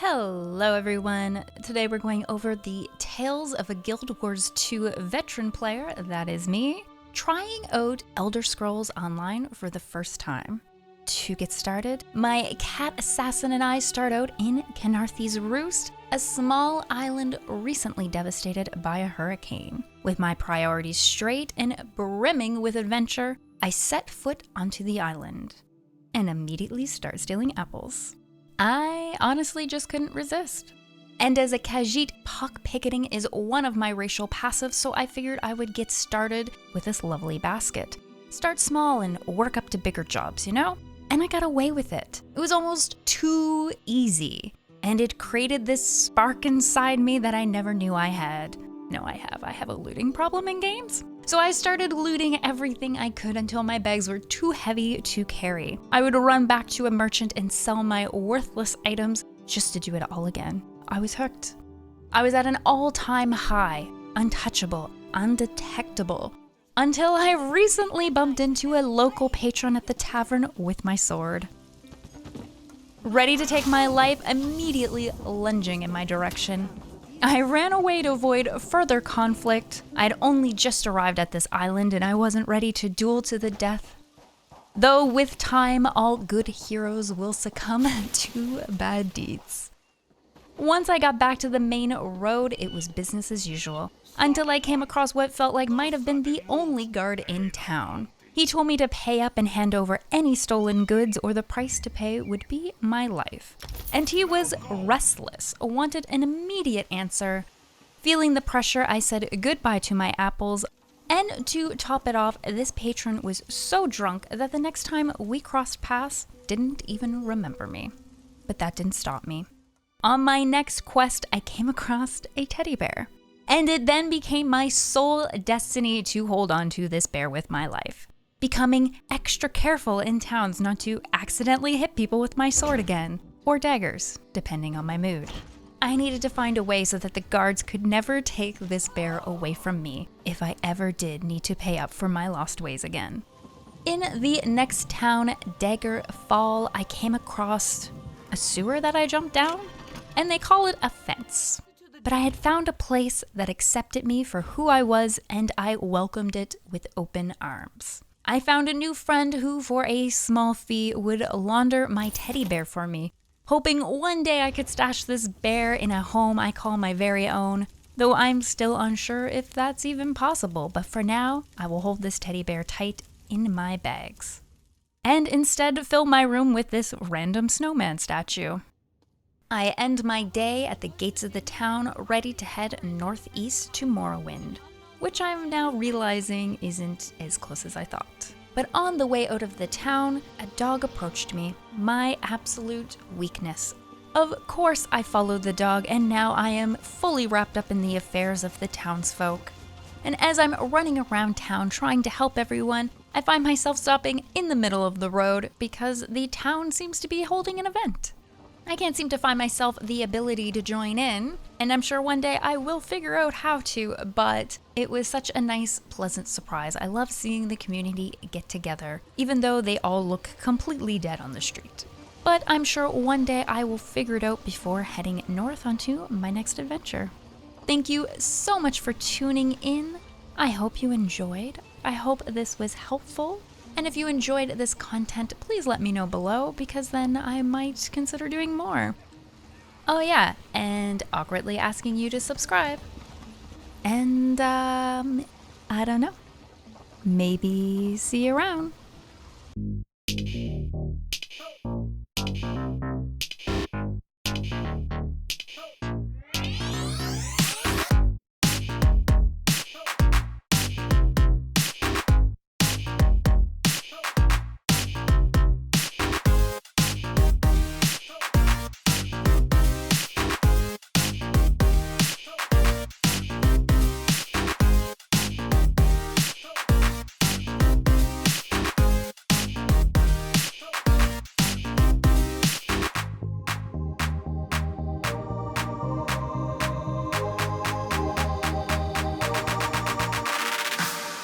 Hello everyone! Today we're going over the Tales of a Guild Wars 2 veteran player, that is me, trying out Elder Scrolls Online for the first time. To get started, my cat assassin and I start out in Khenarthi's Roost, a small island recently devastated by a hurricane. With my priorities straight and brimming with adventure, I set foot onto the island and immediately start stealing apples. I honestly just couldn't resist. And as a Khajiit, pock-picketing is one of my racial passives, so I figured I would get started with this lovely basket. Start small and work up to bigger jobs, you know? And I got away with it. It was almost too easy. And it created this spark inside me that I never knew I had. No, I have a looting problem in games. So I started looting everything I could until my bags were too heavy to carry. I would run back to a merchant and sell my worthless items just to do it all again. I was hooked. I was at an all-time high, untouchable, undetectable, until I recently bumped into a local patron at the tavern with my sword. Ready to take my life, immediately lunging in my direction. I ran away to avoid further conflict. I'd only just arrived at this island and I wasn't ready to duel to the death. Though with time, all good heroes will succumb to bad deeds. Once I got back to the main road, it was business as usual, until I came across what felt like might have been the only guard in town. He told me to pay up and hand over any stolen goods or the price to pay would be my life. And he was restless, wanted an immediate answer. Feeling the pressure, I said goodbye to my apples. And to top it off, this patron was so drunk that the next time we crossed paths, didn't even remember me. But that didn't stop me. On my next quest, I came across a teddy bear. And it then became my sole destiny to hold on to this bear with my life. Becoming extra careful in towns not to accidentally hit people with my sword again, or daggers, depending on my mood. I needed to find a way so that the guards could never take this bear away from me if I ever did need to pay up for my lost ways again. In the next town, Dagger Fall, I came across a sewer that I jumped down, and they call it a fence. But I had found a place that accepted me for who I was, and I welcomed it with open arms. I found a new friend who, for a small fee, would launder my teddy bear for me, hoping one day I could stash this bear in a home I call my very own, though I'm still unsure if that's even possible, but for now, I will hold this teddy bear tight in my bags. And instead fill my room with this random snowman statue. I end my day at the gates of the town, ready to head northeast to Morrowind, which I'm now realizing isn't as close as I thought. But on the way out of the town, a dog approached me, my absolute weakness. Of course I followed the dog, and now I am fully wrapped up in the affairs of the townsfolk. And as I'm running around town trying to help everyone, I find myself stopping in the middle of the road because the town seems to be holding an event. I can't seem to find myself the ability to join in, and I'm sure one day I will figure out how to, but it was such a nice, pleasant surprise. I love seeing the community get together, even though they all look completely dead on the street. But I'm sure one day I will figure it out before heading north onto my next adventure. Thank you so much for tuning in. I hope you enjoyed. I hope this was helpful. And if you enjoyed this content, please let me know below, because then I might consider doing more. Oh yeah, and awkwardly asking you to subscribe. And, I don't know. Maybe see you around.